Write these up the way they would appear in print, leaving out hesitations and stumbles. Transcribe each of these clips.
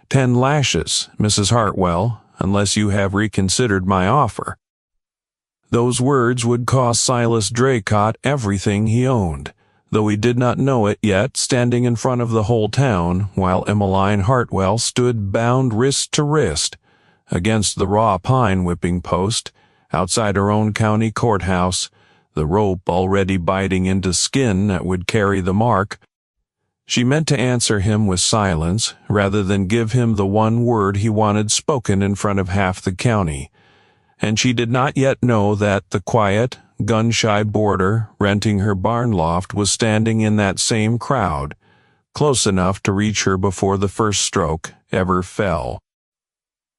10 lashes, Mrs. Hartwell, unless you have reconsidered my offer." Those words would cost Silas Draycott everything he owned, though he did not know it yet, standing in front of the whole town, while Emmeline Hartwell stood bound wrist to wrist against the raw pine whipping post outside her own county courthouse, the rope already biting into skin that would carry the mark. She meant to answer him with silence, rather than give him the one word he wanted spoken in front of half the county, and she did not yet know that the quiet, gun-shy boarder renting her barn loft was standing in that same crowd, close enough to reach her before the first stroke ever fell,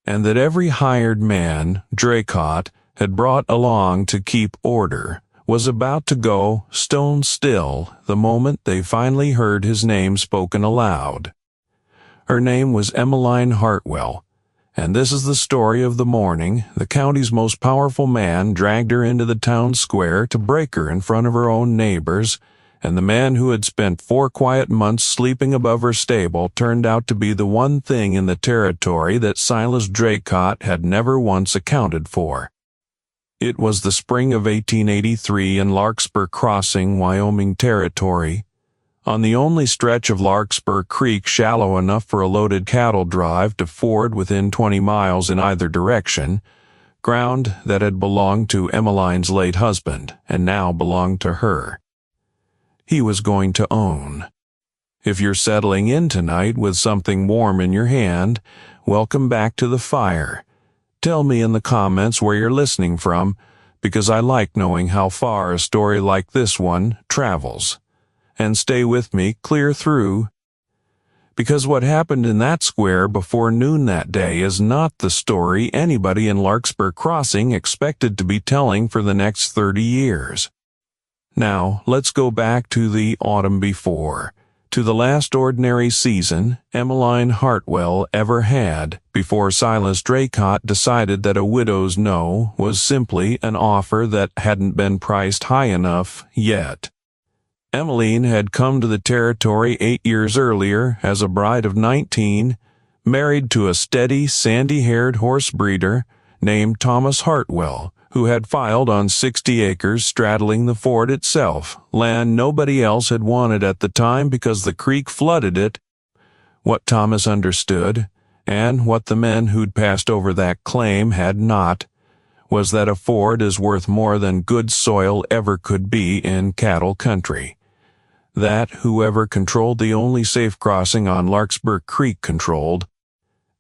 and that every hired man Draycott had brought along to keep order was about to go stone still the moment they finally heard his name spoken aloud. Her name was Emmeline Hartwell, and this is the story of the morning the county's most powerful man dragged her into the town square to break her in front of her own neighbors, and the man who had spent 4 quiet months sleeping above her stable turned out to be the one thing in the territory that Silas Draycott had never once accounted for. It was the spring of 1883 in Larkspur Crossing, Wyoming Territory, on the only stretch of Larkspur Creek shallow enough for a loaded cattle drive to ford within 20 miles in either direction, ground that had belonged to Emmeline's late husband and now belonged to her. He was going to own. If you're settling in tonight with something warm in your hand, welcome back to the fire. Tell me in the comments where you're listening from, because I like knowing how far a story like this one travels. And stay with me clear through, because what happened in that square before noon that day is not the story anybody in Larkspur Crossing expected to be telling for the next 30 years. Now, let's go back to the autumn before, to the last ordinary season Emmeline Hartwell ever had, before Silas Draycott decided that a widow's no was simply an offer that hadn't been priced high enough yet. Emmeline had come to the territory 8 years earlier as a bride of 19, married to a steady, sandy-haired horse breeder named Thomas Hartwell, who had filed on 60 acres straddling the ford itself, land nobody else had wanted at the time because the creek flooded it. What Thomas understood, and what the men who'd passed over that claim had not, was that a ford is worth more than good soil ever could be in cattle country. That whoever controlled the only safe crossing on Larkspur Creek controlled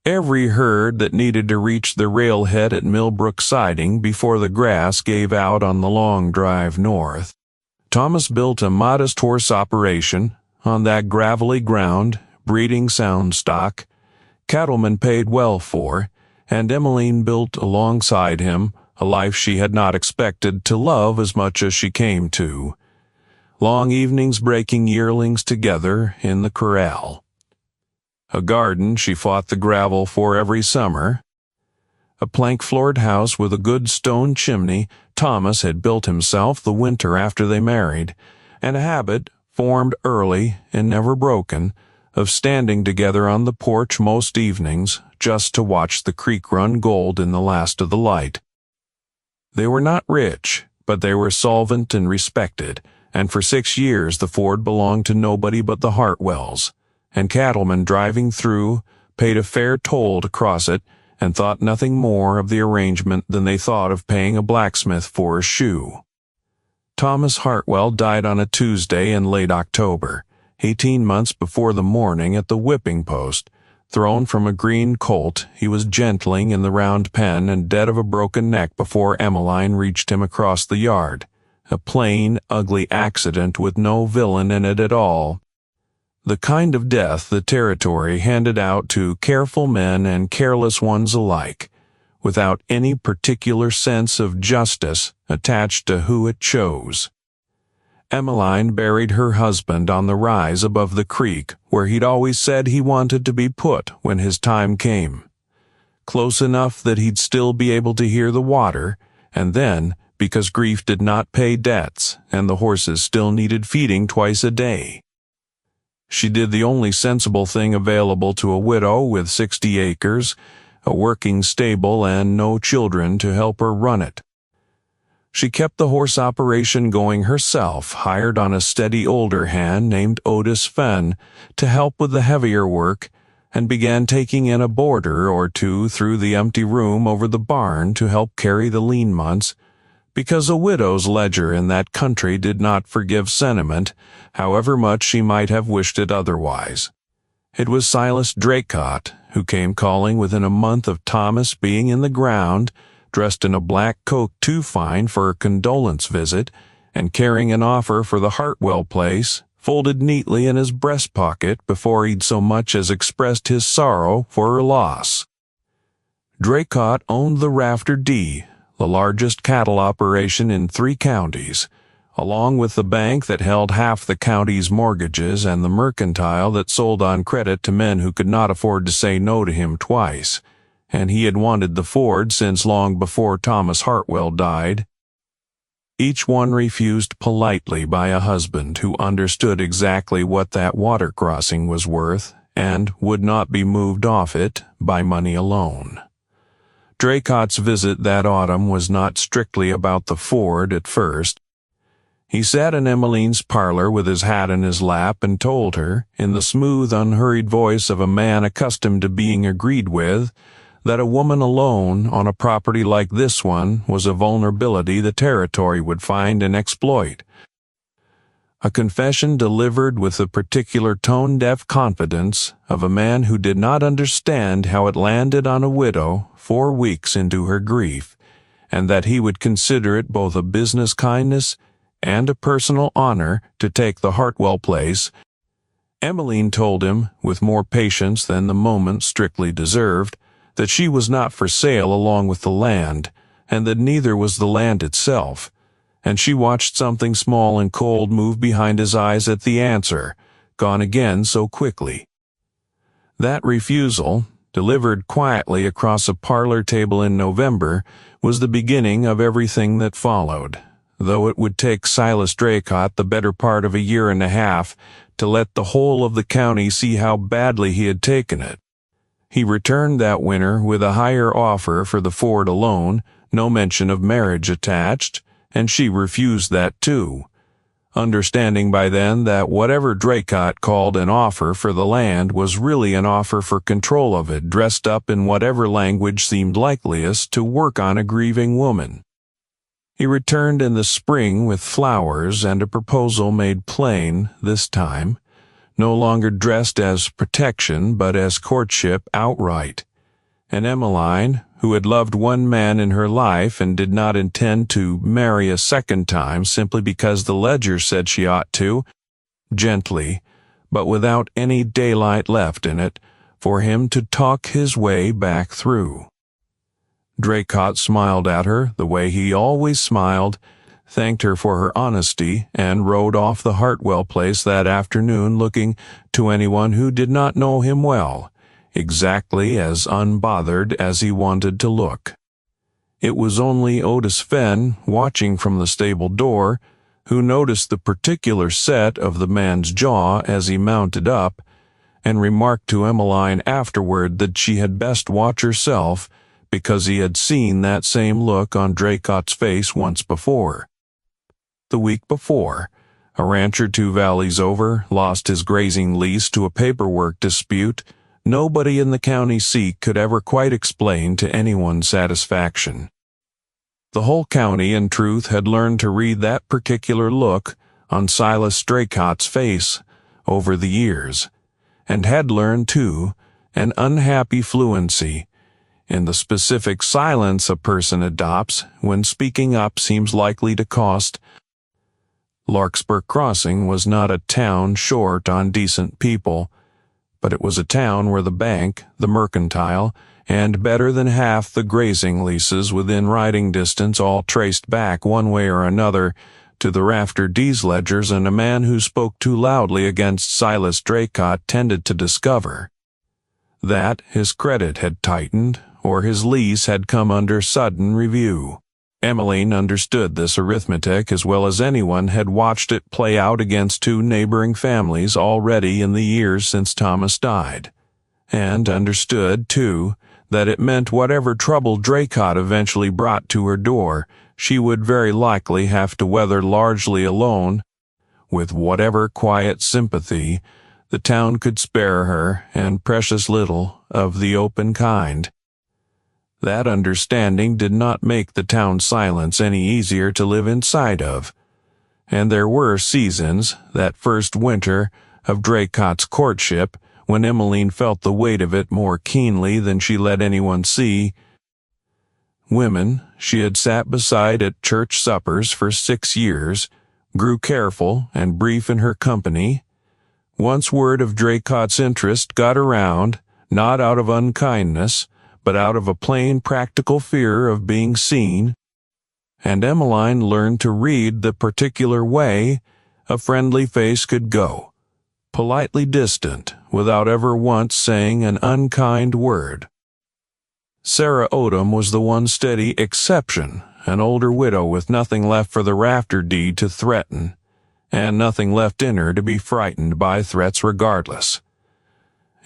every herd that needed to reach the railhead at Millbrook Siding before the grass gave out on the long drive north. Thomas built a modest horse operation on that gravelly ground, breeding sound stock, cattlemen paid well for, and Emmeline built alongside him a life she had not expected to love as much as she came to. Long evenings breaking yearlings together in the corral. A garden she fought the gravel for every summer. A plank-floored house with a good stone chimney Thomas had built himself the winter after they married, and a habit, formed early and never broken, of standing together on the porch most evenings just to watch the creek run gold in the last of the light. They were not rich, but they were solvent and respected, and for 6 years the ford belonged to nobody but the Hartwells, and cattlemen driving through paid a fair toll to cross it and thought nothing more of the arrangement than they thought of paying a blacksmith for a shoe. Thomas Hartwell died on a Tuesday in late October, 18 months before the morning at the whipping post. Thrown from a green colt, he was gentling in the round pen and dead of a broken neck before Emmeline reached him across the yard. A plain, ugly accident with no villain in it at all. The kind of death the territory handed out to careful men and careless ones alike, without any particular sense of justice attached to who it chose. Emmeline buried her husband on the rise above the creek where he'd always said he wanted to be put when his time came. Close enough that he'd still be able to hear the water, and then, because grief did not pay debts and the horses still needed feeding twice a day. she did the only sensible thing available to a widow with 60 acres, a working stable, and no children to help her run it. She kept the horse operation going herself, hired on a steady older hand named Otis Fenn to help with the heavier work, and began taking in a boarder or two through the empty room over the barn to help carry the lean months, because a widow's ledger in that country did not forgive sentiment, however much she might have wished it otherwise. It was Silas Draycott who came calling within a month of Thomas being in the ground, dressed in a black coat too fine for a condolence visit, and carrying an offer for the Hartwell place, folded neatly in his breast pocket before he'd so much as expressed his sorrow for her loss. Draycott owned the Rafter D, the largest cattle operation in 3 counties, along with the bank that held half the county's mortgages and the mercantile that sold on credit to men who could not afford to say no to him twice, and he had wanted the Ford since long before Thomas Hartwell died. Each one refused politely by a husband who understood exactly what that water crossing was worth and would not be moved off it by money alone. Draycott's visit that autumn was not strictly about the Ford at first. He sat in Emmeline's parlor with his hat in his lap and told her, in the smooth, unhurried voice of a man accustomed to being agreed with, that a woman alone on a property like this one was a vulnerability the territory would find and exploit. A confession delivered with the particular tone-deaf confidence of a man who did not understand how it landed on a widow 4 weeks into her grief, and that he would consider it both a business kindness and a personal honor to take the Hartwell place. Emmeline told him, with more patience than the moment strictly deserved, that she was not for sale along with the land, and that neither was the land itself, and she watched something small and cold move behind his eyes at the answer, gone again so quickly. That refusal, delivered quietly across a parlor table in November, was the beginning of everything that followed, though it would take Silas Draycott the better part of a year and a half to let the whole of the county see how badly he had taken it. He returned that winter with a higher offer for the Ford alone, no mention of marriage attached, and she refused that too, understanding by then that whatever Draycott called an offer for the land was really an offer for control of it, dressed up in whatever language seemed likeliest to work on a grieving woman. He returned in the spring with flowers and a proposal made plain this time, no longer dressed as protection but as courtship outright. And Emmeline, who had loved one man in her life and did not intend to marry a second time simply because the ledger said she ought to, gently, but without any daylight left in it, for him to talk his way back through. Draycott smiled at her the way he always smiled, thanked her for her honesty, and rode off the Hartwell place that afternoon looking, to anyone who did not know him well, exactly as unbothered as he wanted to look. It was only Otis Fenn, watching from the stable door, who noticed the particular set of the man's jaw as he mounted up, and remarked to Emmeline afterward that she had best watch herself, because he had seen that same look on Draycott's face once before. The week before, a rancher 2 valleys over lost his grazing lease to a paperwork dispute nobody in the county seat could ever quite explain to anyone's satisfaction. The whole county, in truth, had learned to read that particular look on Silas Draycott's face over the years, and had learned, too, an unhappy fluency in the specific silence a person adopts when speaking up seems likely to cost. Larkspur Crossing was not a town short on decent people, but it was a town where the bank, the mercantile, and better than half the grazing leases within riding distance all traced back one way or another to the Rafter D's ledgers, and a man who spoke too loudly against Silas Draycott tended to discover that his credit had tightened or his lease had come under sudden review. Emmeline understood this arithmetic as well as anyone had watched it play out against two neighboring families already in the years since Thomas died, and understood, too, that it meant whatever trouble Draycott eventually brought to her door, she would very likely have to weather largely alone, with whatever quiet sympathy the town could spare her, and precious little of the open kind. That understanding did not make the town's silence any easier to live inside of, and there were seasons, that first winter of Draycott's courtship, when Emmeline felt the weight of it more keenly than she let anyone see. Women she had sat beside at church suppers for 6 years grew careful and brief in her company. Once word of Draycott's interest got around, not out of unkindness, but out of a plain practical fear of being seen, and Emmeline learned to read the particular way a friendly face could go, politely distant, without ever once saying an unkind word. Sarah Odom was the one steady exception, an older widow with nothing left for the rafter deed to threaten, and nothing left in her to be frightened by threats regardless.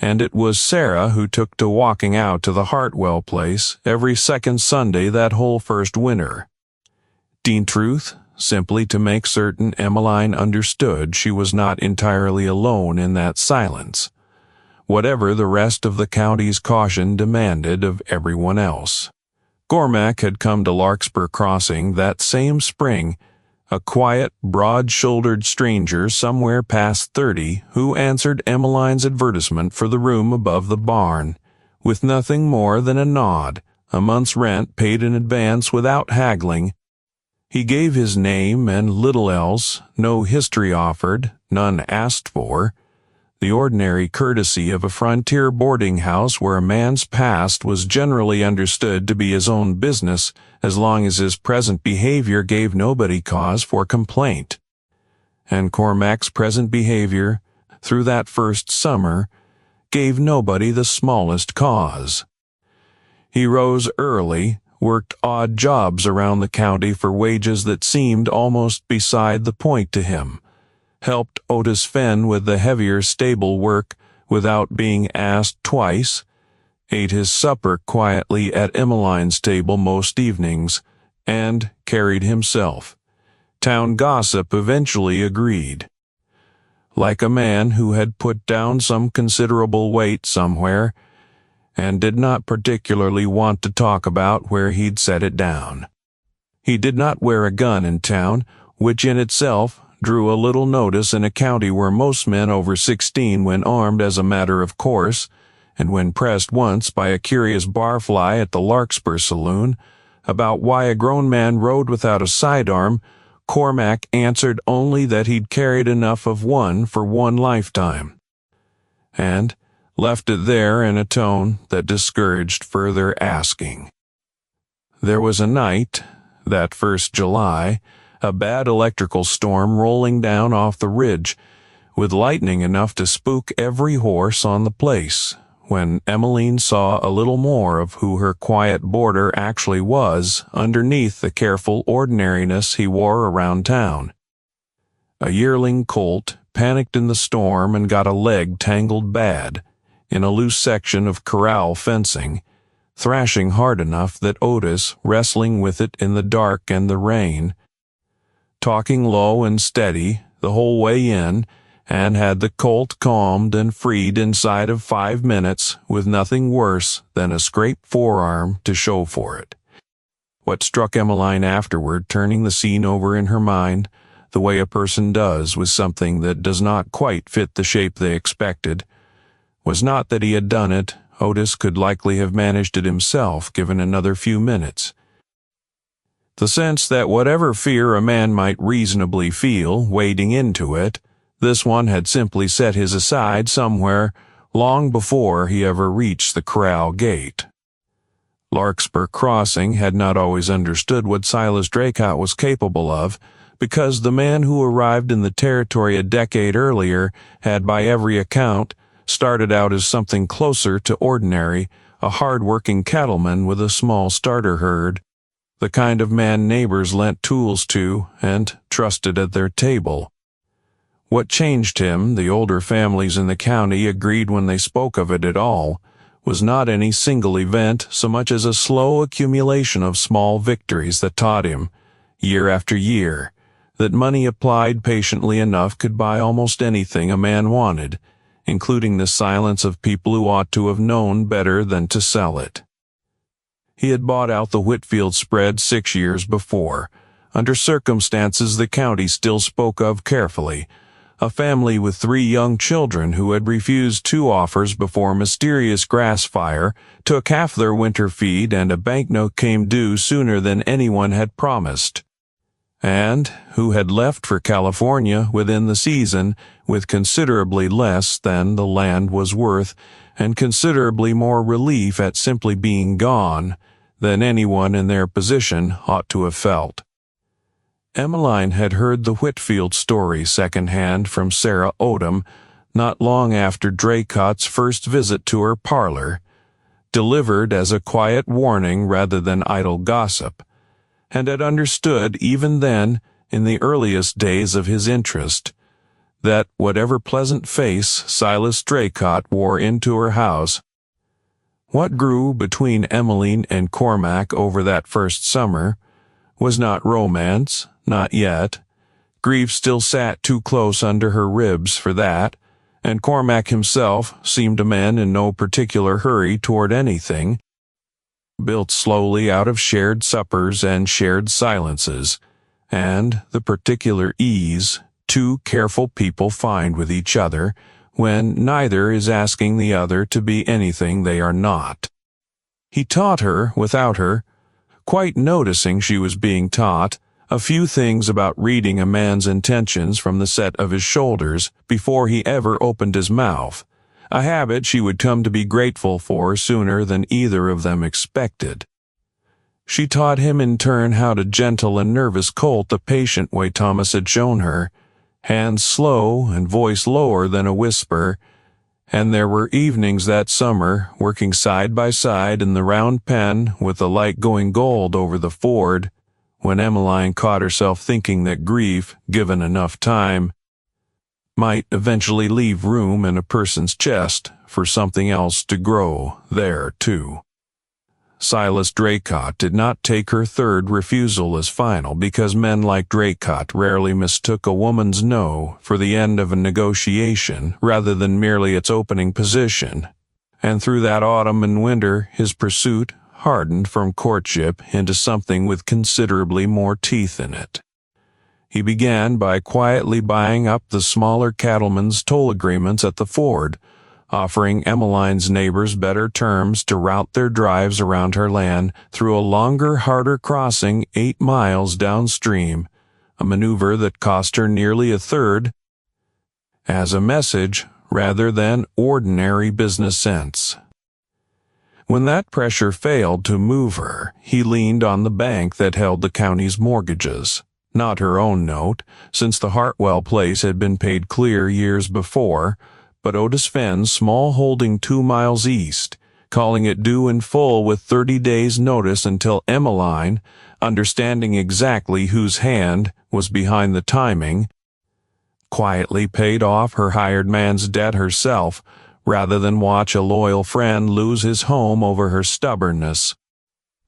And it was Sarah who took to walking out to the Hartwell place every second Sunday that whole first winter. In truth, simply to make certain Emmeline understood she was not entirely alone in that silence, whatever the rest of the county's caution demanded of everyone else. Cormac had come to Larkspur Crossing that same spring, a quiet, broad-shouldered stranger somewhere past 30 who answered Emmeline's advertisement for the room above the barn, with nothing more than a nod, a month's rent paid in advance without haggling. He gave his name and little else, no history offered, none asked for, the ordinary courtesy of a frontier boarding house where a man's past was generally understood to be his own business as long as his present behavior gave nobody cause for complaint. And Cormac's present behavior, through that first summer, gave nobody the smallest cause. He rose early, worked odd jobs around the county for wages that seemed almost beside the point to him, helped Otis Fenn with the heavier stable work without being asked twice, ate his supper quietly at Emmeline's table most evenings, and carried himself. Town gossip eventually agreed. Like a man who had put down some considerable weight somewhere, and did not particularly want to talk about where he'd set it down. He did not wear a gun in town, which in itself drew a little notice in a county where most men over 16 went armed as a matter of course, and when pressed once by a curious barfly at the Larkspur saloon about why a grown man rode without a sidearm, Cormac answered only that he'd carried enough of one for one lifetime, and left it there in a tone that discouraged further asking. There was a night, that first July, a bad electrical storm rolling down off the ridge, with lightning enough to spook every horse on the place, when Emmeline saw a little more of who her quiet boarder actually was underneath the careful ordinariness he wore around town. A yearling colt panicked in the storm and got a leg tangled bad in a loose section of corral fencing, thrashing hard enough that Otis, wrestling with it in the dark and the rain, talking low and steady the whole way in, and had the colt calmed and freed inside of 5 minutes with nothing worse than a scraped forearm to show for it. What struck Emmeline afterward, turning the scene over in her mind, the way a person does with something that does not quite fit the shape they expected, was not that he had done it. Otis could likely have managed it himself given another few minutes. The sense that whatever fear a man might reasonably feel wading into it, this one had simply set his aside somewhere long before he ever reached the corral gate. Larkspur Crossing had not always understood what Silas Draycott was capable of, because the man who arrived in the territory a decade earlier had by every account started out as something closer to ordinary, a hard-working cattleman with a small starter herd. the kind of man neighbors lent tools to and trusted at their table. What changed him, the older families in the county agreed when they spoke of it at all, was not any single event so much as a slow accumulation of small victories that taught him, year after year, that money applied patiently enough could buy almost anything a man wanted, including the silence of people who ought to have known better than to sell it. He had bought out the Whitfield spread 6 years before, under circumstances the county still spoke of carefully, a family with 3 young children who had refused 2 offers before mysterious grass fire took half their winter feed and a banknote came due sooner than anyone had promised, and who had left for California within the season with considerably less than the land was worth and considerably more relief at simply being gone than anyone in their position ought to have felt. Emmeline had heard the Whitfield story secondhand from Sarah Odom not long after Draycott's first visit to her parlor, delivered as a quiet warning rather than idle gossip, and had understood even then, in the earliest days of his interest, that whatever pleasant face Silas Draycott wore into her house, what grew between Emmeline and Cormac over that first summer was not romance, not yet. Grief still sat too close under her ribs for that, and Cormac himself seemed a man in no particular hurry toward anything, built slowly out of shared suppers and shared silences, and the particular ease 2 careful people find with each other when neither is asking the other to be anything they are not. He taught her, without her quite noticing she was being taught, a few things about reading a man's intentions from the set of his shoulders before he ever opened his mouth, a habit she would come to be grateful for sooner than either of them expected. She taught him in turn how to gentle a nervous colt the patient way Thomas had shown her, hands slow and voice lower than a whisper, and there were evenings that summer, working side by side in the round pen with the light going gold over the ford, when Emmeline caught herself thinking that grief, given enough time, might eventually leave room in a person's chest for something else to grow there, too. Silas Draycott did not take her third refusal as final because men like Draycott rarely mistook a woman's no for the end of a negotiation rather than merely its opening position, and through that autumn and winter his pursuit hardened from courtship into something with considerably more teeth in it. He began by quietly buying up the smaller cattlemen's toll agreements at the ford, offering Emmeline's neighbors better terms to route their drives around her land through a longer, harder crossing 8 miles downstream, a maneuver that cost her nearly a third, as a message rather than ordinary business sense. When that pressure failed to move her, he leaned on the bank that held the county's mortgages, not her own note, since the Hartwell place had been paid clear years before, but Otis Fenn's small holding 2 miles east, calling it due in full with 30 days' notice until Emmeline, understanding exactly whose hand was behind the timing, quietly paid off her hired man's debt herself, rather than watch a loyal friend lose his home over her stubbornness.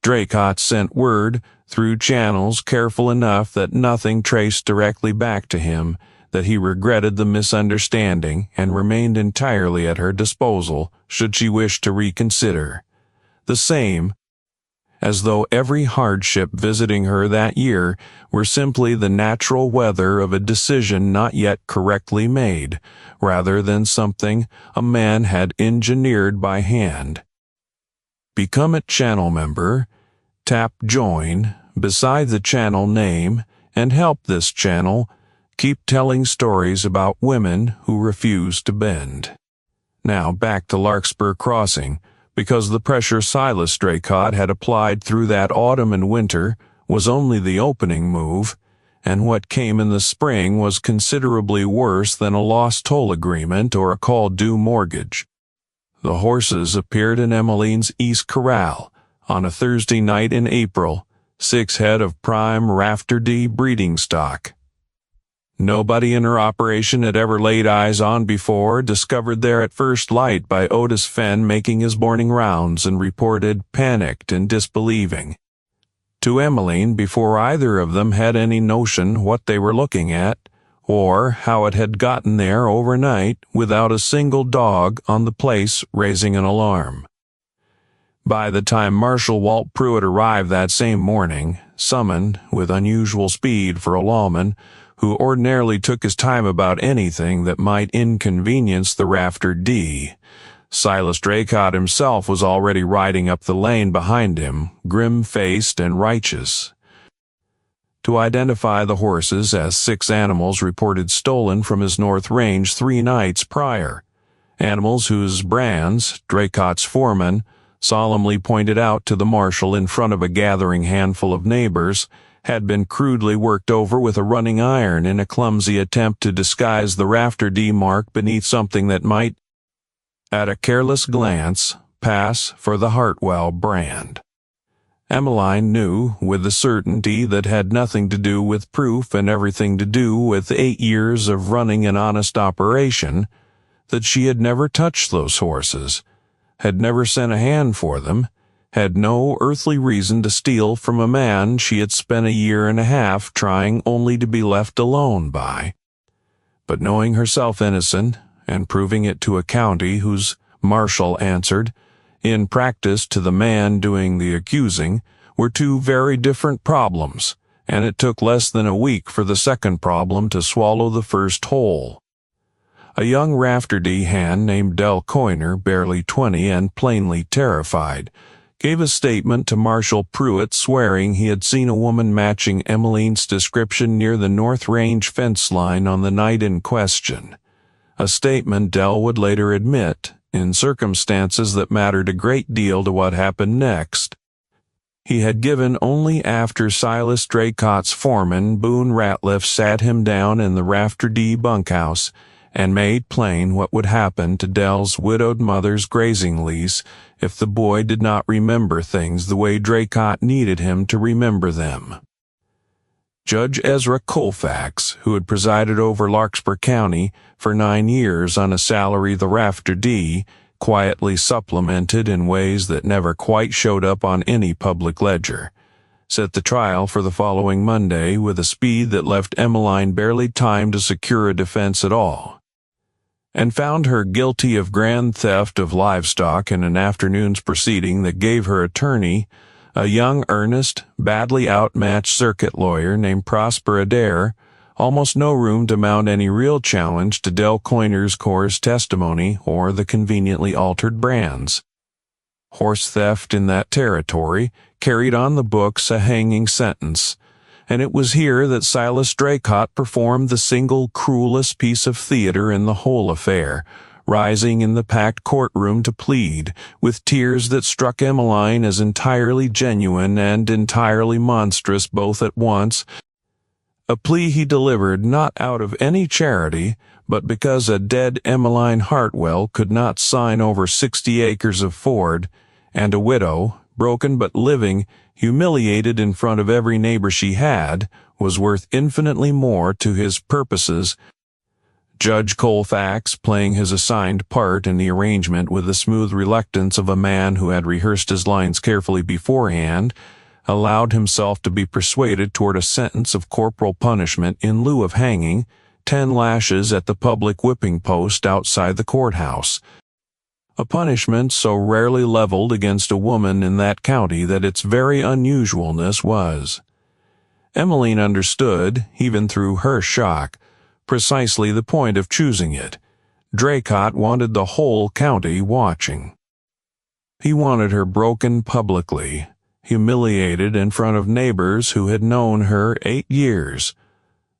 Draycott sent word, through channels careful enough that nothing traced directly back to him, that he regretted the misunderstanding and remained entirely at her disposal should she wish to reconsider. The same, as though every hardship visiting her that year were simply the natural weather of a decision not yet correctly made, rather than something a man had engineered by hand. Become a channel member, tap Join beside the channel name, and help this channel keep telling stories about women who refuse to bend. Now back to Larkspur Crossing, because the pressure Silas Draycott had applied through that autumn and winter was only the opening move, and what came in the spring was considerably worse than a lost toll agreement or a call-due mortgage. The horses appeared in Emmeline's East Corral on a Thursday night in April, 6 head of prime Rafter D breeding stock. Nobody in her operation had ever laid eyes on before, discovered there at first light by Otis Fenn making his morning rounds and reported panicked and disbelieving. To Emmeline, before either of them had any notion what they were looking at, or how it had gotten there overnight without a single dog on the place raising an alarm. By the time Marshal Walt Pruitt arrived that same morning, summoned with unusual speed for a lawman, who ordinarily took his time about anything that might inconvenience the Rafter D, Silas Draycott himself was already riding up the lane behind him, grim-faced and righteous. To identify the horses as 6 animals reported stolen from his North Range 3 nights prior, animals whose brands, Draycott's foreman, solemnly pointed out to the marshal in front of a gathering handful of neighbors, had been crudely worked over with a running iron in a clumsy attempt to disguise the Rafter D mark beneath something that might, at a careless glance, pass for the Hartwell brand. Emmeline knew, with a certainty that had nothing to do with proof and everything to do with 8 years of running an honest operation, that she had never touched those horses, had never sent a hand for them, had no earthly reason to steal from a man she had spent 1.5 years trying only to be left alone by. But knowing herself innocent, and proving it to a county whose marshal answered, in practice to the man doing the accusing, were 2 very different problems, and it took less than a week for the second problem to swallow the first whole. A young Rafter D hand named Del Coiner, barely 20 and plainly terrified, gave a statement to Marshal Pruitt swearing he had seen a woman matching Emmeline's description near the North Range fence line on the night in question, a statement Del would later admit, in circumstances that mattered a great deal to what happened next, he had given only after Silas Draycott's foreman, Boone Ratliff, sat him down in the Rafter D bunkhouse and made plain what would happen to Del's widowed mother's grazing lease if the boy did not remember things the way Draycott needed him to remember them. Judge Ezra Colfax, who had presided over Larkspur County for 9 years on a salary the Rafter D quietly supplemented in ways that never quite showed up on any public ledger, set the trial for the following Monday with a speed that left Emmeline barely time to secure a defense at all, and found her guilty of grand theft of livestock in an afternoon's proceeding that gave her attorney, a young, earnest, badly outmatched circuit lawyer named Prosper Adair, almost no room to mount any real challenge to Del Coiner's coerced testimony or the conveniently altered brands. Horse theft in that territory carried on the books a hanging sentence, and it was here that Silas Draycott performed the single cruelest piece of theater in the whole affair, rising in the packed courtroom to plead, with tears that struck Emmeline as entirely genuine and entirely monstrous both at once, a plea he delivered not out of any charity, but because a dead Emmeline Hartwell could not sign over 60 acres of ford, and a widow, broken but living, humiliated in front of every neighbor she had, was worth infinitely more to his purposes. Judge Colfax, playing his assigned part in the arrangement with the smooth reluctance of a man who had rehearsed his lines carefully beforehand, allowed himself to be persuaded toward a sentence of corporal punishment in lieu of hanging, 10 lashes at the public whipping post outside the courthouse, a punishment so rarely leveled against a woman in that county that its very unusualness was. Emmeline understood, even through her shock, precisely the point of choosing it. Draycott wanted the whole county watching. He wanted her broken publicly, humiliated in front of neighbors who had known her 8 years,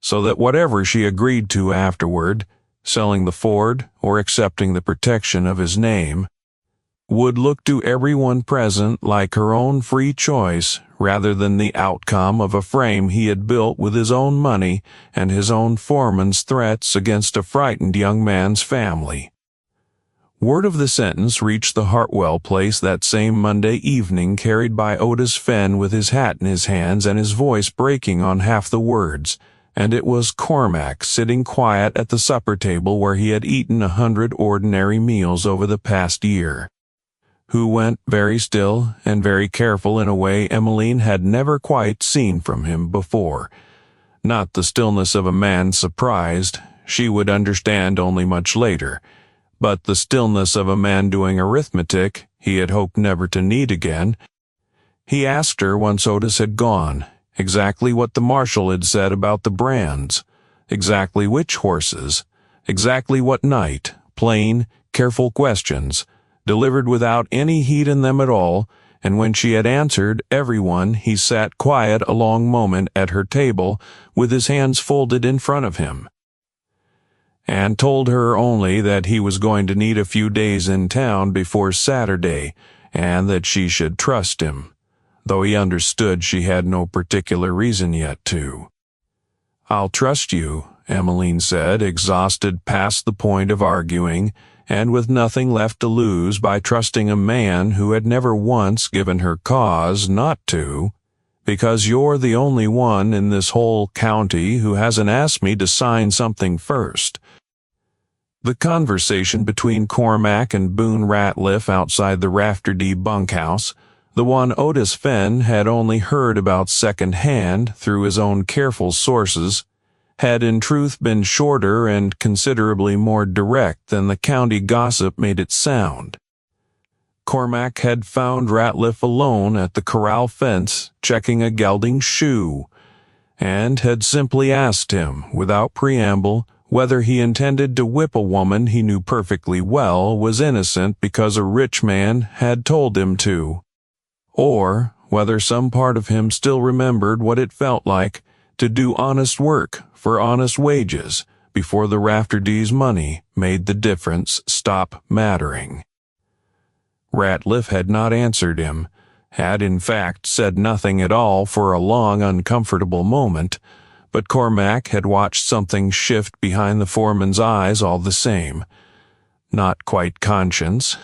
so that whatever she agreed to afterward, selling the ford or accepting the protection of his name, would look to everyone present like her own free choice rather than the outcome of a frame he had built with his own money and his own foreman's threats against a frightened young man's family. Word of the sentence reached the Hartwell place that same Monday evening, carried by Otis Fenn with his hat in his hands and his voice breaking on half the words, and it was Cormac sitting quiet at the supper table where he had eaten 100 ordinary meals over the past year, who went very still and very careful in a way Emmeline had never quite seen from him before. Not the stillness of a man surprised, she would understand only much later, but the stillness of a man doing arithmetic he had hoped never to need again. He asked her, once Otis had gone, exactly what the marshal had said about the brands, exactly which horses, exactly what night, plain, careful questions, delivered without any heat in them at all, and when she had answered everyone, he sat quiet a long moment at her table with his hands folded in front of him, and told her only that he was going to need a few days in town before Saturday, and that she should trust him, though he understood she had no particular reason yet to. "I'll trust you," Emmeline said, exhausted past the point of arguing, and with nothing left to lose by trusting a man who had never once given her cause not to, "because you're the only one in this whole county who hasn't asked me to sign something first." The conversation between Cormac and Boone Ratliff outside the Rafterty bunkhouse, the one Otis Fenn had only heard about second-hand through his own careful sources, had in truth been shorter and considerably more direct than the county gossip made it sound. Cormac had found Ratliff alone at the corral fence, checking a gelding shoe, and had simply asked him, without preamble, whether he intended to whip a woman he knew perfectly well was innocent because a rich man had told him to, or whether some part of him still remembered what it felt like to do honest work for honest wages before the Rafterty's money made the difference stop mattering. Ratliff had not answered him, had in fact said nothing at all for a long uncomfortable moment, but Cormac had watched something shift behind the foreman's eyes all the same. Not quite conscience,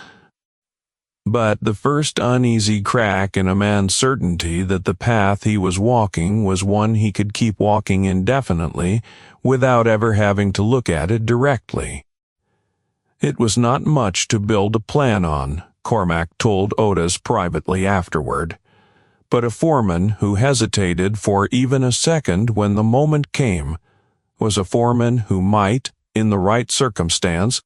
but the first uneasy crack in a man's certainty that the path he was walking was one he could keep walking indefinitely without ever having to look at it directly. It was not much to build a plan on, Cormac told Otis privately afterward, but a foreman who hesitated for even a second when the moment came was a foreman who might, in the right circumstance.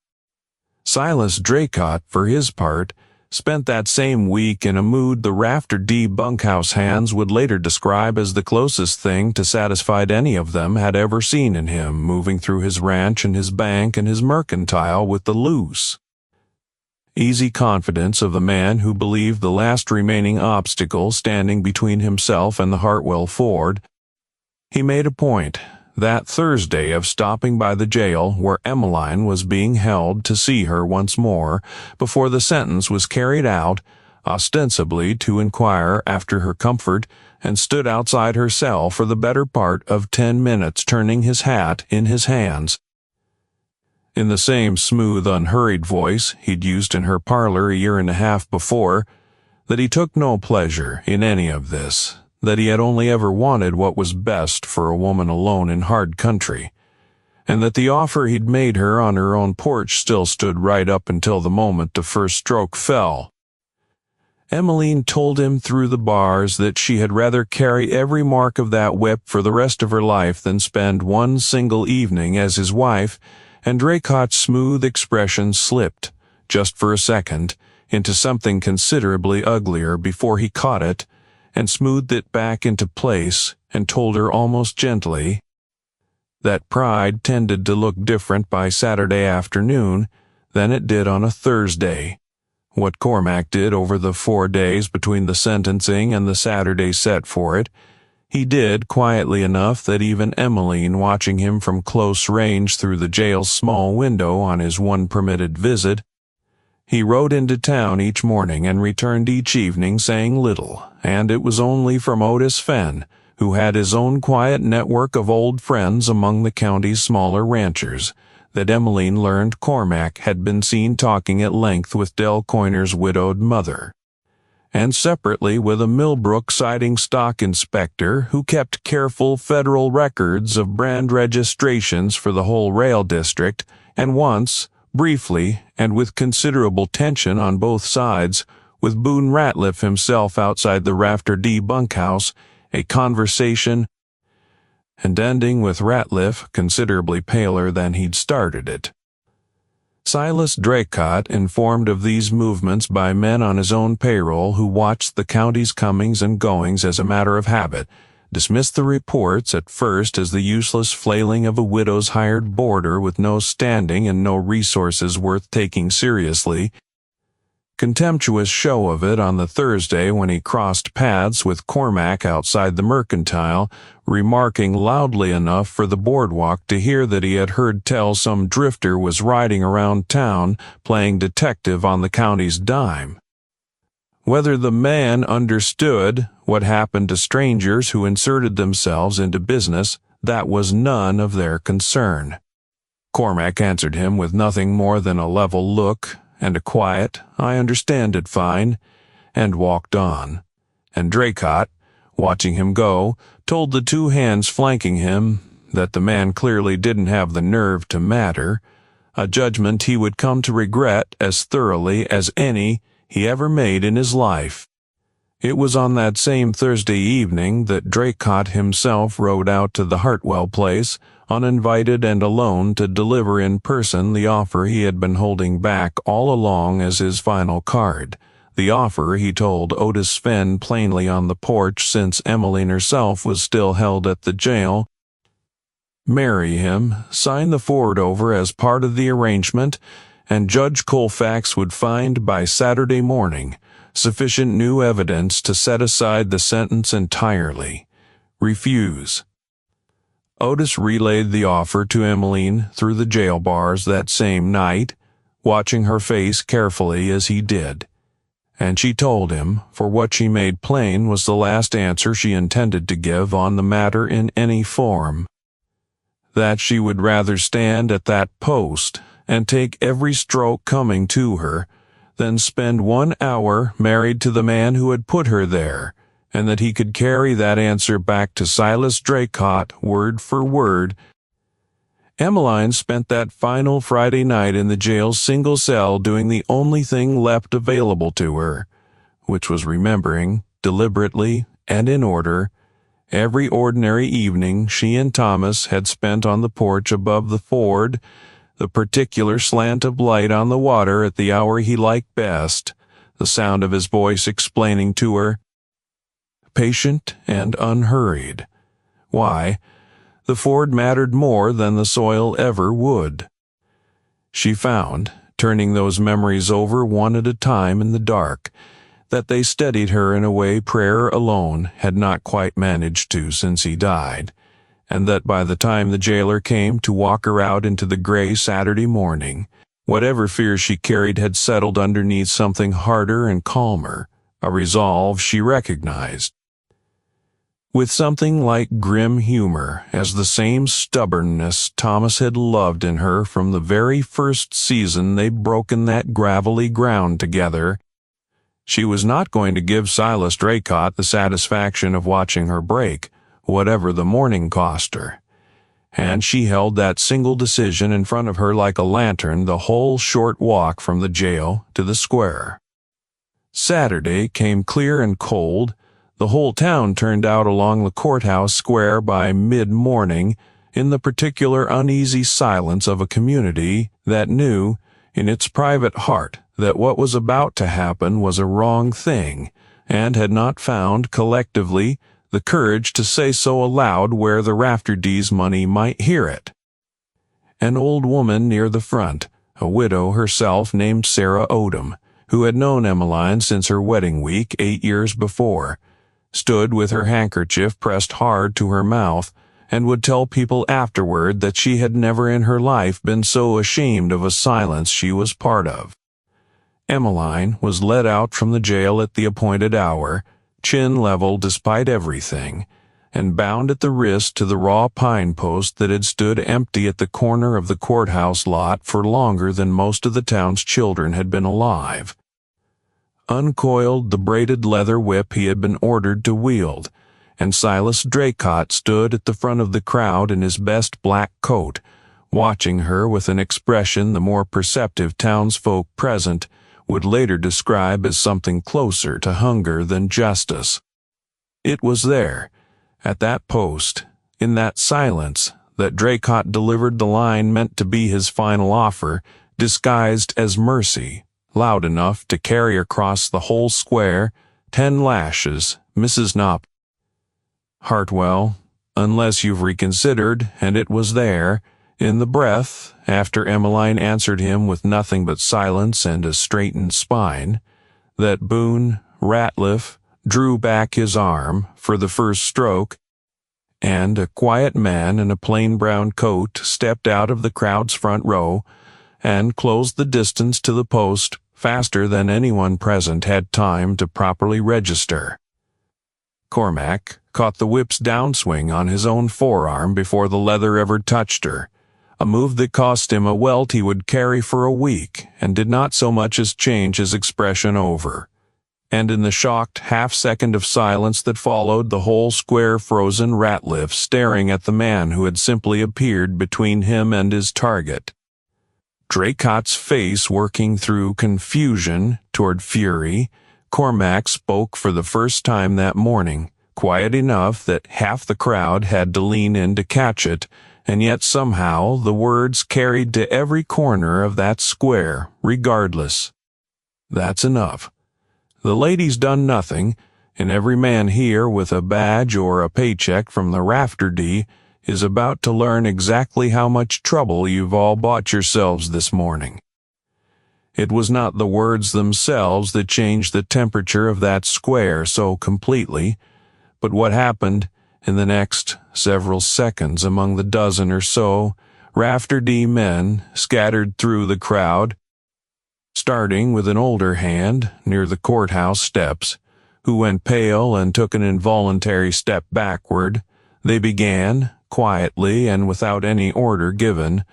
Silas Draycott, for his part, spent that same week in a mood the Rafterty bunkhouse hands would later describe as the closest thing to satisfied any of them had ever seen in him, moving through his ranch and his bank and his mercantile with the loose, easy confidence of the man who believed the last remaining obstacle standing between himself and the Hartwell ford. He made a point that Thursday of stopping by the jail where Emmeline was being held to see her once more before the sentence was carried out, ostensibly to inquire after her comfort, and stood outside her cell for the better part of 10 minutes turning his hat in his hands, in the same smooth, unhurried voice he'd used in her parlor a year and a half before, that he took no pleasure in any of this, that he had only ever wanted what was best for a woman alone in hard country, and that the offer he'd made her on her own porch still stood right up until the moment the first stroke fell. Emmeline told him through the bars that she had rather carry every mark of that whip for the rest of her life than spend one single evening as his wife, and Draycott's smooth expression slipped, just for a second, into something considerably uglier before he caught it, and smoothed it back into place, and told her almost gently that pride tended to look different by Saturday afternoon than it did on a Thursday. What Cormac did over the 4 days between the sentencing and the Saturday set for it, he did quietly enough that even Emmeline, watching him from close range through the jail's small window on his one permitted visit, he rode into town each morning and returned each evening saying little, and it was only from Otis Fenn, who had his own quiet network of old friends among the county's smaller ranchers, that Emmeline learned Cormac had been seen talking at length with Del Coyner's widowed mother, and separately with a Millbrook siding stock inspector who kept careful federal records of brand registrations for the whole rail district, and once, briefly, and with considerable tension on both sides, with Boone Ratliff himself outside the Rafter D bunkhouse, a conversation, and ending with Ratliff considerably paler than he'd started it. Silas Draycott, informed of these movements by men on his own payroll who watched the county's comings and goings as a matter of habit, dismissed the reports at first as the useless flailing of a widow's hired boarder with no standing and no resources worth taking seriously. Contemptuous show of it on the Thursday when he crossed paths with Cormac outside the Mercantile, remarking loudly enough for the boardwalk to hear that he had heard tell some drifter was riding around town playing detective on the county's dime. Whether the man understood what happened to strangers who inserted themselves into business, that was none of their concern. Cormac answered him with nothing more than a level look and a quiet, "I understand it fine," and walked on. And Draycott, watching him go, told the two hands flanking him that the man clearly didn't have the nerve to matter, a judgment he would come to regret as thoroughly as any he ever made in his life. It was on that same Thursday evening that Draycott himself rode out to the Hartwell place, uninvited and alone, to deliver in person the offer he had been holding back all along as his final card. The offer he told Otis Sven plainly on the porch, since Emmeline herself was still held at the jail. Marry him, sign the forward over as part of the arrangement, and Judge Colfax would find by Saturday morning sufficient new evidence to set aside the sentence entirely. Refuse. Otis relayed the offer to Emmeline through the jail bars that same night, watching her face carefully as he did. And she told him, for what she made plain was the last answer she intended to give on the matter in any form, that she would rather stand at that post and take every stroke coming to her than spend 1 hour married to the man who had put her there, and that he could carry that answer back to Silas Draycott word for word. Emmeline spent that final Friday night in the jail's single cell doing the only thing left available to her, which was remembering, deliberately and in order, every ordinary evening she and Thomas had spent on the porch above the ford, the particular slant of light on the water at the hour he liked best, the sound of his voice explaining to her, patient and unhurried, why the ford mattered more than the soil ever would. She found, turning those memories over one at a time in the dark, that they steadied her in a way prayer alone had not quite managed to since he died, and that by the time the jailer came to walk her out into the gray Saturday morning, whatever fears she carried had settled underneath something harder and calmer, a resolve she recognized. With something like grim humor, as the same stubbornness Thomas had loved in her from the very first season they'd broken that gravelly ground together, she was not going to give Silas Draycott the satisfaction of watching her break, whatever the morning cost her. And she held that single decision in front of her like a lantern the whole short walk from the jail to the square. Saturday came clear and cold. The whole town turned out along the courthouse square by mid-morning, in the particular uneasy silence of a community that knew, in its private heart, that what was about to happen was a wrong thing, and had not found, collectively, the courage to say so aloud where the Rafter D's money might hear it. An old woman near the front, a widow herself named Sarah Odom, who had known Emmeline since her wedding week 8 years before, stood with her handkerchief pressed hard to her mouth, and would tell people afterward that she had never in her life been so ashamed of a silence she was part of. Emmeline was led out from the jail at the appointed hour, chin level despite everything, and bound at the wrist to the raw pine post that had stood empty at the corner of the courthouse lot for longer than most of the town's children had been alive. Uncoiled the braided leather whip he had been ordered to wield, and Silas Draycott stood at the front of the crowd in his best black coat, watching her with an expression the more perceptive townsfolk present would later describe as something closer to hunger than justice. It was there, at that post, in that silence, that Draycott delivered the line meant to be his final offer, disguised as mercy, loud enough to carry across the whole square 10 lashes, Mrs. Hartwell, unless you've reconsidered, and it was there, in the breath, after Emmeline answered him with nothing but silence and a straightened spine, that Boone Ratliff drew back his arm for the first stroke, and a quiet man in a plain brown coat stepped out of the crowd's front row and closed the distance to the post faster than anyone present had time to properly register. Cormac caught the whip's downswing on his own forearm before the leather ever touched her, a move that cost him a welt he would carry for a week and did not so much as change his expression over. And in the shocked half-second of silence that followed, the whole square frozen Ratliff staring at the man who had simply appeared between him and his target. Draycott's face working through confusion toward fury, Cormac spoke for the first time that morning, quiet enough that half the crowd had to lean in to catch it, and yet somehow the words carried to every corner of that square, regardless. That's enough. The lady's done nothing, and every man here with a badge or a paycheck from the Rafter is about to learn exactly how much trouble you've all bought yourselves this morning. It was not the words themselves that changed the temperature of that square so completely, but what happened in the next several seconds among the dozen or so Rafter men scattered through the crowd, starting with an older hand near the courthouse steps, who went pale and took an involuntary step backward. They began, quietly and without any order given,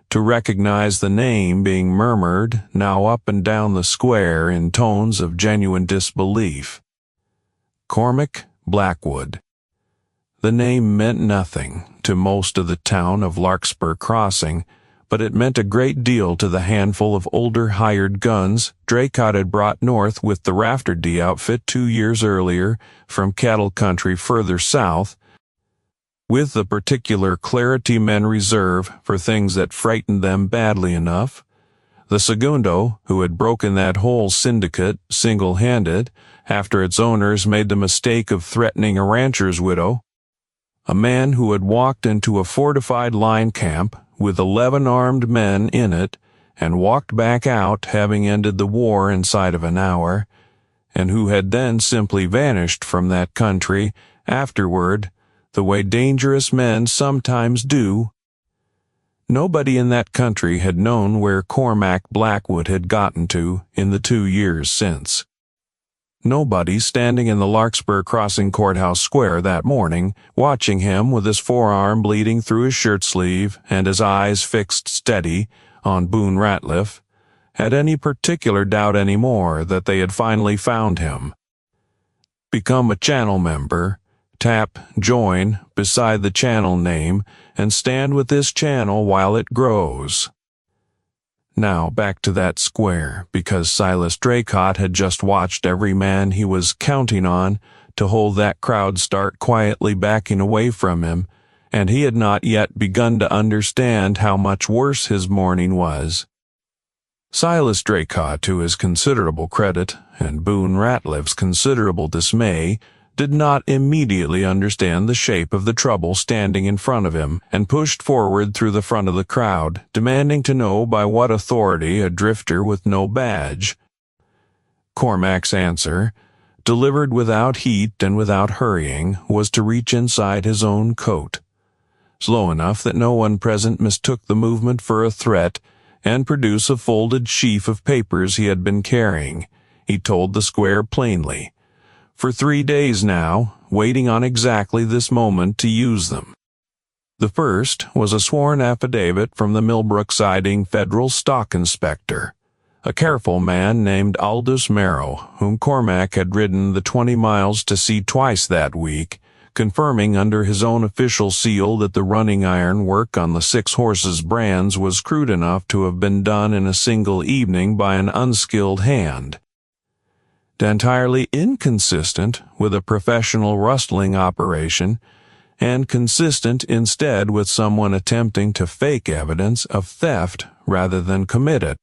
to recognize the name being murmured now up and down the square in tones of genuine disbelief. Cormac Blackwood. The name meant nothing to most of the town of Larkspur Crossing, but it meant a great deal to the handful of older hired guns Draycott had brought north with the Rafter outfit 2 years earlier from cattle country further south, with the particular clarity men reserve for things that frightened them badly enough. The segundo, who had broken that whole syndicate single-handed after its owners made the mistake of threatening a rancher's widow. A man who had walked into a fortified line camp with 11 armed men in it and walked back out having ended the war inside of an hour, and who had then simply vanished from that country afterward the way dangerous men sometimes do. Nobody in that country had known where Cormac Blackwood had gotten to in the 2 years since. Nobody standing in the Larkspur Crossing courthouse square that morning, watching him with his forearm bleeding through his shirt sleeve and his eyes fixed steady on Boone Ratliff, had any particular doubt anymore that they had finally found him. Become a channel member, tap Join beside the channel name, and stand with this channel while it grows. Now back to that square, because Silas Draycott had just watched every man he was counting on to hold that crowd start quietly backing away from him, and he had not yet begun to understand how much worse his morning was. Silas Draycott, to his considerable credit, and Boone Ratliff's considerable dismay, did not immediately understand the shape of the trouble standing in front of him, and pushed forward through the front of the crowd, demanding to know by what authority a drifter with no badge. Cormac's answer, delivered without heat and without hurrying, was to reach inside his own coat. Slow enough that no one present mistook the movement for a threat, and produce a folded sheaf of papers he had been carrying, he told the square plainly. for 3 days now, waiting on exactly this moment to use them. The first was a sworn affidavit from the Millbrook Siding federal stock inspector, a careful man named Aldous Merrow, whom Cormac had ridden the 20 miles to see twice that week, confirming under his own official seal that the running iron work on the 6 horses' brands was crude enough to have been done in a single evening by an unskilled hand. Entirely inconsistent with a professional rustling operation, and consistent instead with someone attempting to fake evidence of theft rather than commit it.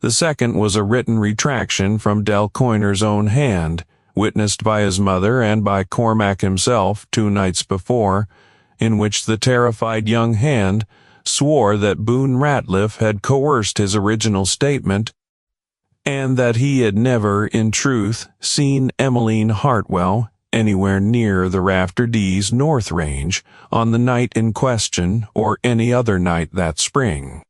The second was a written retraction from Del Coyner's own hand, witnessed by his mother and by Cormac himself 2 nights before, in which the terrified young hand swore that Boone Ratliff had coerced his original statement, and that he had never, in truth, seen Emmeline Hartwell anywhere near the Rafter D's North Range on the night in question or any other night that spring.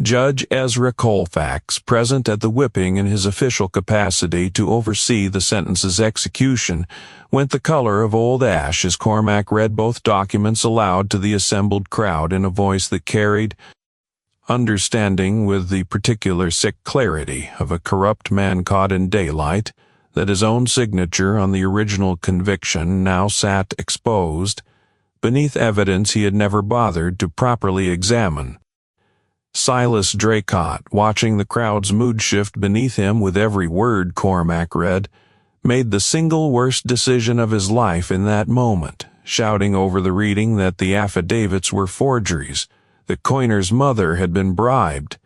Judge Ezra Colfax, present at the whipping in his official capacity to oversee the sentence's execution, went the color of old ash as Cormac read both documents aloud to the assembled crowd in a voice that carried, understanding with the particular sick clarity of a corrupt man caught in daylight, that his own signature on the original conviction now sat exposed, beneath evidence he had never bothered to properly examine. Silas Draycott, watching the crowd's mood shift beneath him with every word Cormac read, made the single worst decision of his life in that moment, shouting over the reading that the affidavits were forgeries, that Coyner's mother had been bribed.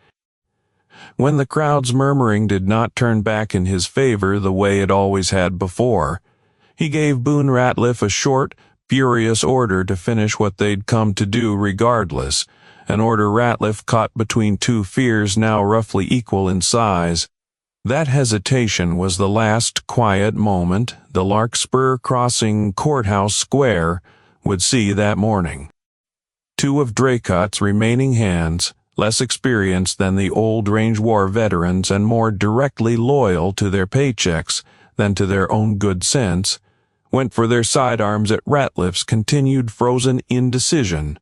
When the crowd's murmuring did not turn back in his favor the way it always had before, he gave Boone Ratliff a short, furious order to finish what they'd come to do regardless, an order Ratliff caught between 2 fears now roughly equal in size. That hesitation was the last quiet moment the Larkspur Crossing courthouse square would see that morning. 2 of Draycott's remaining hands, less experienced than the old range war veterans and more directly loyal to their paychecks than to their own good sense, went for their sidearms at Ratliff's continued frozen indecision,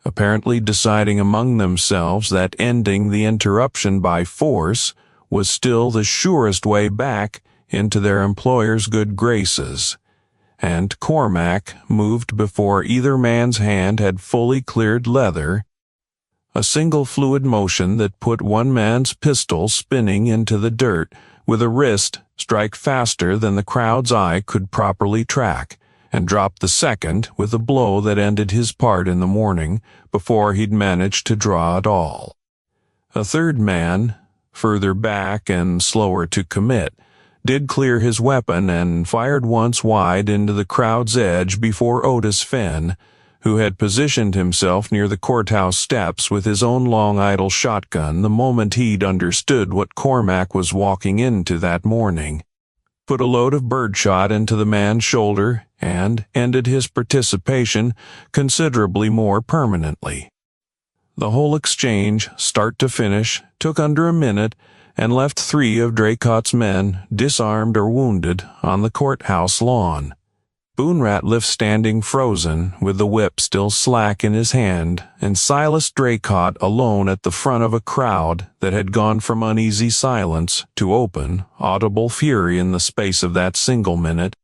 apparently deciding among themselves that ending the interruption by force was still the surest way back into their employer's good graces. And Cormac moved before either man's hand had fully cleared leather, a single fluid motion that put one man's pistol spinning into the dirt with a wrist strike faster than the crowd's eye could properly track, and dropped the second with a blow that ended his part in the morning before he'd managed to draw at all. A third man, further back and slower to commit, did clear his weapon and fired once wide into the crowd's edge before Otis Fenn, who had positioned himself near the courthouse steps with his own long idle shotgun the moment he'd understood what Cormac was walking into that morning, put a load of birdshot into the man's shoulder, and ended his participation considerably more permanently. The whole exchange, start to finish, took under a minute, and left 3 of Draycott's men, disarmed or wounded, on the courthouse lawn. Boone Ratliff standing frozen, with the whip still slack in his hand, and Silas Draycott alone at the front of a crowd that had gone from uneasy silence to open, audible fury in the space of that single minute.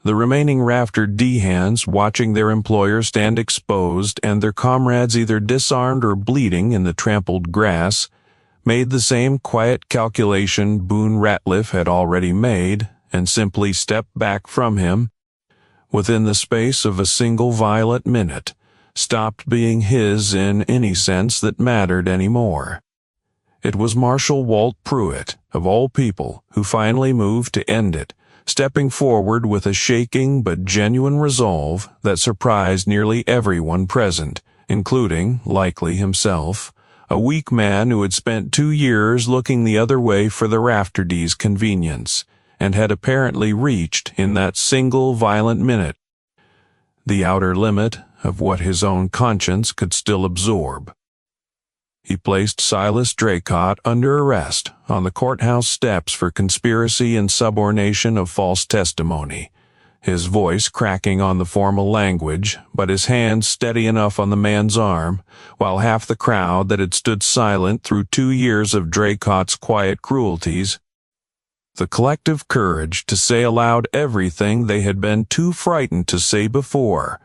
The remaining Rafter D hands watching their employer stand exposed and their comrades either disarmed or bleeding in the trampled grass, made the same quiet calculation Boone Ratliff had already made, and simply stepped back from him, within the space of a single violet minute, stopped being his in any sense that mattered any more. It was Marshal Walt Pruitt, of all people, who finally moved to end it, stepping forward with a shaking but genuine resolve that surprised nearly everyone present, including, likely himself, a weak man who had spent 2 years looking the other way for the Rafter D's convenience, and had apparently reached, in that single violent minute, the outer limit of what his own conscience could still absorb. he placed Silas Draycott under arrest on the courthouse steps for conspiracy and subornation of false testimony, his voice cracking on the formal language, but his hand steady enough on the man's arm, while half the crowd that had stood silent through 2 years of Draycott's quiet cruelties, the collective courage to say aloud everything they had been too frightened to say before,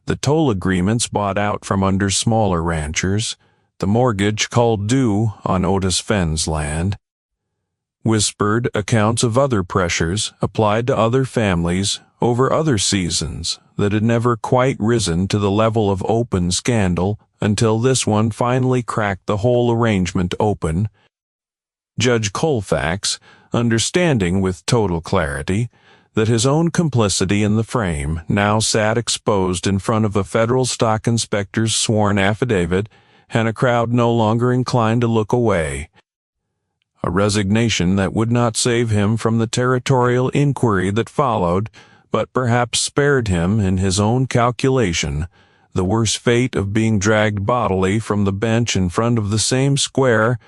the toll agreements bought out from under smaller ranchers, the mortgage called due on Otis Fenn's land, whispered accounts of other pressures applied to other families over other seasons that had never quite risen to the level of open scandal until this one finally cracked the whole arrangement open. Judge Colfax, understanding with total clarity that his own complicity in the frame now sat exposed in front of a federal stock inspector's sworn affidavit and a crowd no longer inclined to look away. A resignation that would not save him from the territorial inquiry that followed, but perhaps spared him, in his own calculation, the worse fate of being dragged bodily from the bench in front of the same square.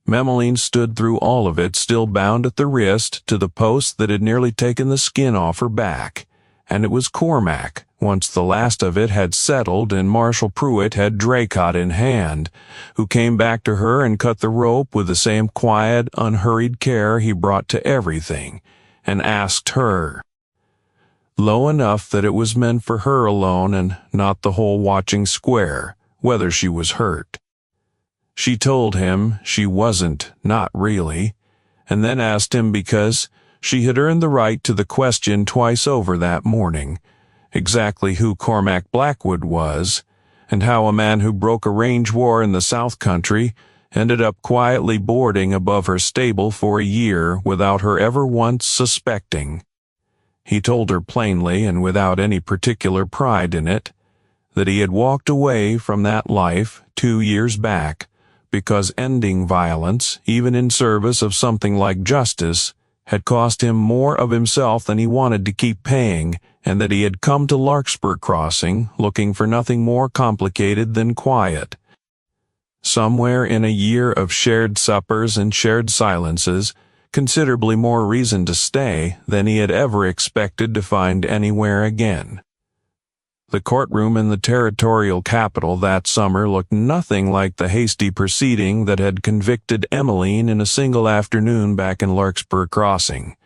Emmeline stood through all of it still bound at the wrist to the post that had nearly taken the skin off her back, and it was Cormac, once the last of it had settled and Marshal Pruitt had Draycott in hand, who came back to her and cut the rope with the same quiet, unhurried care he brought to everything, and asked her, low enough that it was meant for her alone and not the whole watching square, whether she was hurt. She told him she wasn't, not really, and then asked him because she had earned the right to the question twice over that morning, exactly who Cormac Blackwood was, and how a man who broke a range war in the South Country ended up quietly boarding above her stable for a year without her ever once suspecting. He told her plainly and without any particular pride in it, that he had walked away from that life 2 years back, because ending violence, even in service of something like justice, had cost him more of himself than he wanted to keep paying, and that he had come to Larkspur Crossing looking for nothing more complicated than quiet. Somewhere in a year of shared suppers and shared silences, considerably more reason to stay than he had ever expected to find anywhere again. The courtroom in the territorial capital that summer looked nothing like the hasty proceeding that had convicted Emmeline in a single afternoon back in Larkspur Crossing,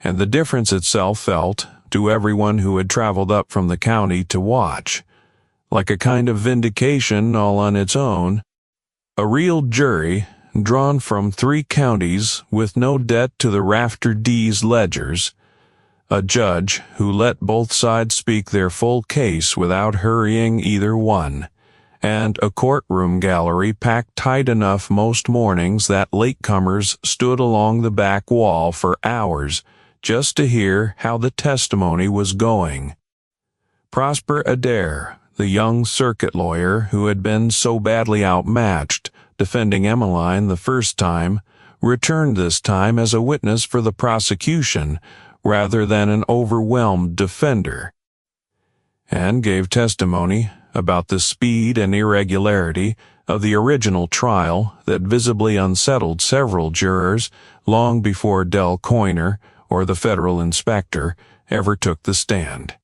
and the difference itself felt, to everyone who had traveled up from the county to watch, like a kind of vindication all on its own. A real jury, drawn from 3 counties with no debt to the Rafter D's ledgers, a judge who let both sides speak their full case without hurrying either one, and a courtroom gallery packed tight enough most mornings that latecomers stood along the back wall for hours just to hear how the testimony was going. Prosper Adair, the young circuit lawyer who had been so badly outmatched defending Emmeline the first time, returned this time as a witness for the prosecution rather than an overwhelmed defender, and gave testimony about the speed and irregularity of the original trial that visibly unsettled several jurors long before Del Coiner or the federal inspector ever took the stand.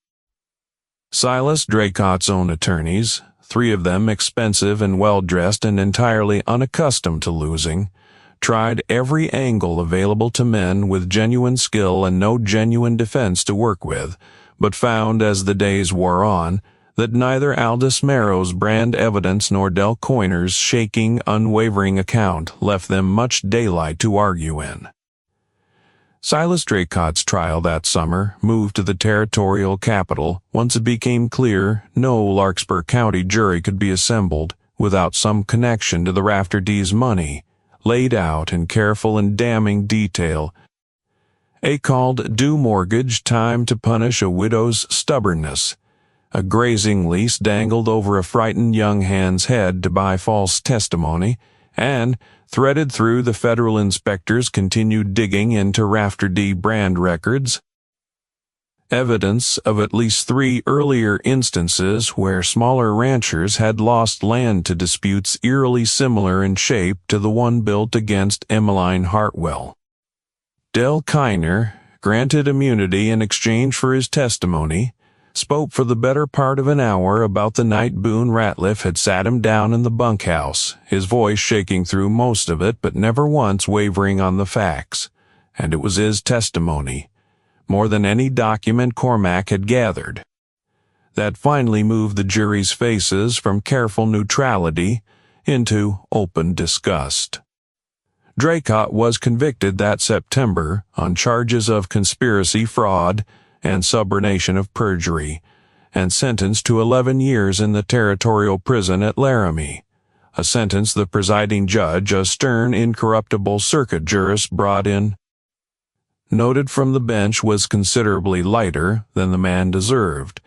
Silas Draycott's own attorneys, 3 of them expensive and well-dressed and entirely unaccustomed to losing, tried every angle available to men with genuine skill and no genuine defense to work with, but found as the days wore on that neither Aldous Merrow's brand evidence nor Del Coiner's shaking, unwavering account left them much daylight to argue in. Silas Draycott's trial that summer moved to the territorial capital once it became clear no Larkspur County jury could be assembled without some connection to the Rafter D's money, laid out in careful and damning detail. A called due mortgage time to punish a widow's stubbornness, a grazing lease dangled over a frightened young hand's head to buy false testimony, and, threaded through the federal inspector's continued digging into Rafter D brand records, evidence of at least 3 earlier instances where smaller ranchers had lost land to disputes eerily similar in shape to the one built against Emmeline Hartwell. Del Kiner, granted immunity in exchange for his testimony, spoke for the better part of an hour about the night Boone Ratliff had sat him down in the bunkhouse, his voice shaking through most of it but never once wavering on the facts. And it was his testimony, more than any document Cormac had gathered, that finally moved the jury's faces from careful neutrality into open disgust. Draycott was convicted that September on charges of conspiracy, fraud, and subornation of perjury, and sentenced to 11 years in the territorial prison at Laramie, a sentence the presiding judge, a stern, incorruptible circuit jurist, brought in. Noted from the bench was considerably lighter than the man deserved,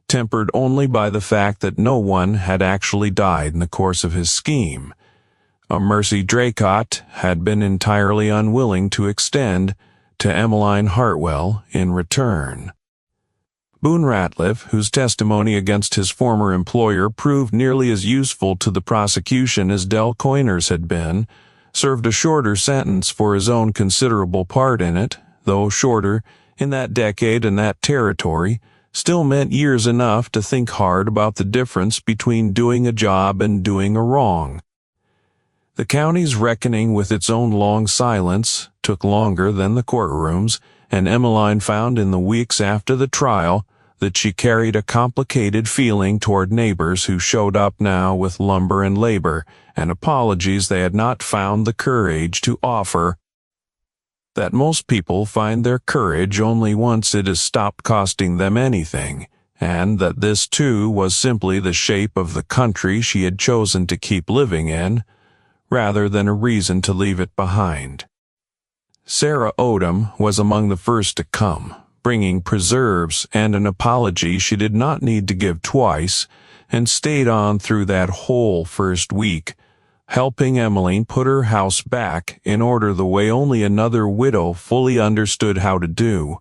tempered only by the fact that no one had actually died in the course of his scheme, a mercy Draycott had been entirely unwilling to extend to Emmeline Hartwell in return. Boone Ratliff, whose testimony against his former employer proved nearly as useful to the prosecution as Del Kiner's had been, served a shorter sentence for his own considerable part in it, though shorter, in that decade and that territory, still meant years enough to think hard about the difference between doing a job and doing a wrong. The county's reckoning with its own long silence took longer than the courtrooms, and Emmeline found in the weeks after the trial that she carried a complicated feeling toward neighbors who showed up now with lumber and labor and apologies they had not found the courage to offer. That most people find their courage only once it has stopped costing them anything, and that this too was simply the shape of the country she had chosen to keep living in, rather than a reason to leave it behind. Sarah Odom was among the first to come, bringing preserves and an apology she did not need to give twice, and stayed on through that whole first week, helping Emmeline put her house back in order the way only another widow fully understood how to do.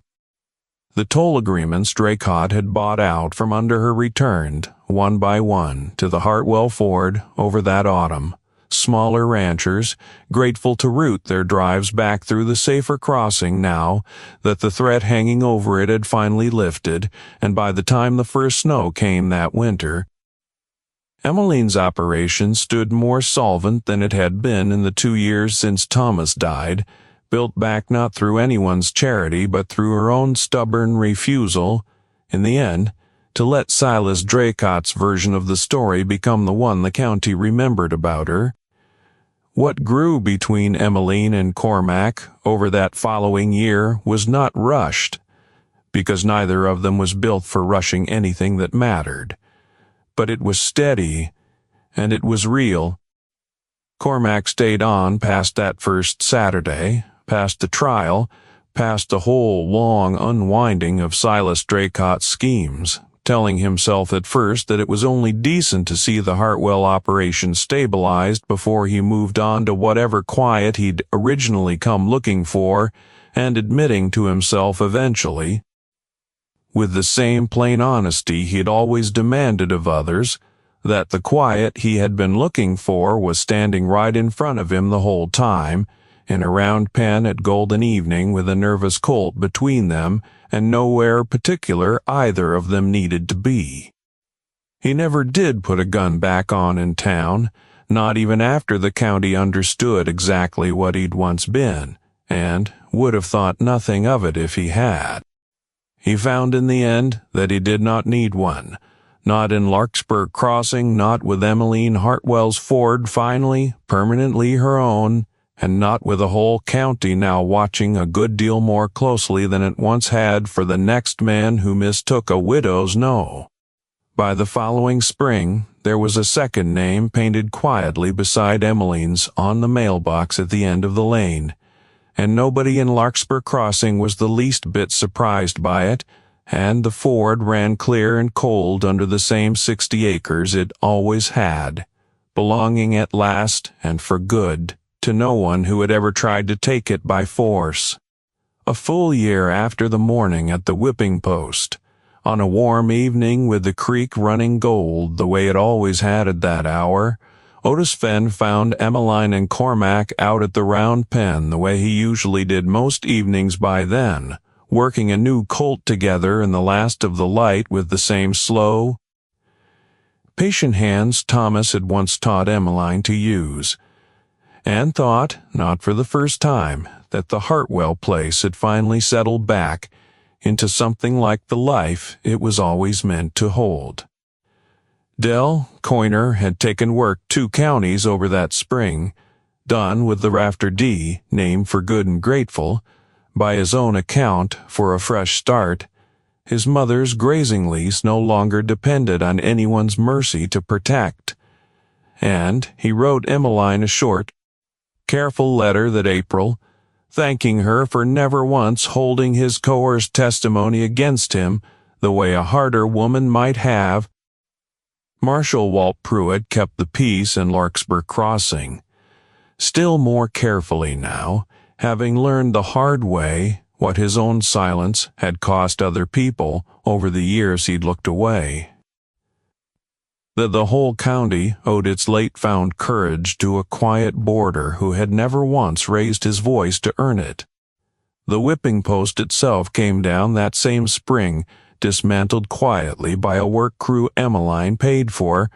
The toll agreements Draycott had bought out from under her returned, one by one, to the Hartwell Ford over that autumn. Smaller ranchers, grateful to route their drives back through the safer crossing now that the threat hanging over it had finally lifted, and by the time the first snow came that winter, Emmeline's operation stood more solvent than it had been in the 2 years since Thomas died, built back not through anyone's charity but through her own stubborn refusal, in the end, to let Silas Draycott's version of the story become the one the county remembered about her. What grew between Emmeline and Cormac over that following year was not rushed, because neither of them was built for rushing anything that mattered. But it was steady, and it was real. Cormac stayed on past that first Saturday, past the trial, past the whole long unwinding of Silas Draycott's schemes, telling himself at first that it was only decent to see the Hartwell operation stabilized before he moved on to whatever quiet he'd originally come looking for, and admitting to himself eventually, with the same plain honesty he'd always demanded of others, that the quiet he had been looking for was standing right in front of him the whole time, in a round pen at Golden Evening with a nervous colt between them, and nowhere particular either of them needed to be. He never did put a gun back on in town, not even after the county understood exactly what he'd once been, and would have thought nothing of it if he had. He found in the end that he did not need one, not in Larkspur Crossing, not with Emmeline Hartwell's Ford finally, permanently her own, and not with a whole county now watching a good deal more closely than it once had for the next man who mistook a widow's no. By the following spring, there was a second name painted quietly beside Emmeline's on the mailbox at the end of the lane, and nobody in Larkspur Crossing was the least bit surprised by it, and the Ford ran clear and cold under the same 60 acres it always had, belonging at last and for good to no one who had ever tried to take it by force. A full year after the morning at the whipping post, on a warm evening with the creek running gold the way it always had at that hour, Otis Fenn found Emmeline and Cormac out at the round pen the way he usually did most evenings by then, working a new colt together in the last of the light with the same slow, patient hands Thomas had once taught Emmeline to use, and thought, not for the first time, that the Hartwell place had finally settled back into something like the life it was always meant to hold. Dell Coiner had taken work 2 counties over that spring, done with the Rafter D, named for good and grateful, by his own account for a fresh start. His mother's grazing lease no longer depended on anyone's mercy to protect, and he wrote Emmeline a short, careful letter that April, thanking her for never once holding his coerced testimony against him the way a harder woman might have. Marshal Walt Pruitt kept the peace in Larkspur Crossing, still more carefully now, having learned the hard way what his own silence had cost other people over the years he'd looked away. That the whole county owed its late-found courage to a quiet boarder who had never once raised his voice to earn it. The whipping post itself came down that same spring, dismantled quietly by a work crew Emmeline paid for,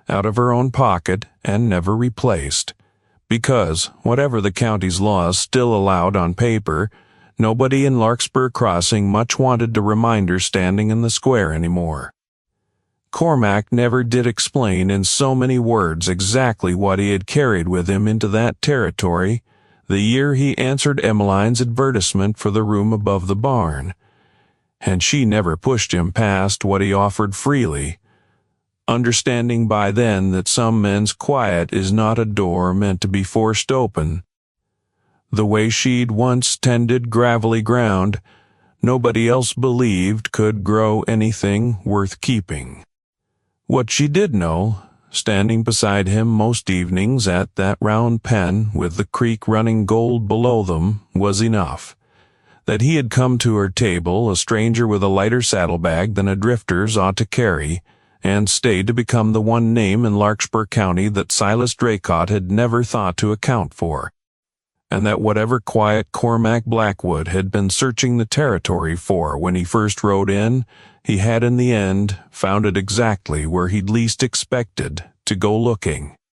out of her own pocket, and never replaced, because, whatever the county's laws still allowed on paper, nobody in Larkspur Crossing much wanted a reminder standing in the square anymore. Cormac never did explain in so many words exactly what he had carried with him into that territory the year he answered Emmeline's advertisement for the room above the barn, and she never pushed him past what he offered freely, understanding by then that some men's quiet is not a door meant to be forced open. The way she'd once tended gravelly ground, nobody else believed could grow anything worth keeping. What she did know, standing beside him most evenings at that round pen with the creek running gold below them, was enough. That he had come to her table a stranger with a lighter saddlebag than a drifter's ought to carry, and stayed to become the one name in Larkspur County that Silas Draycott had never thought to account for, and that whatever quiet Cormac Blackwood had been searching the territory for when he first rode in, he had in the end found it exactly where he'd least expected to go looking.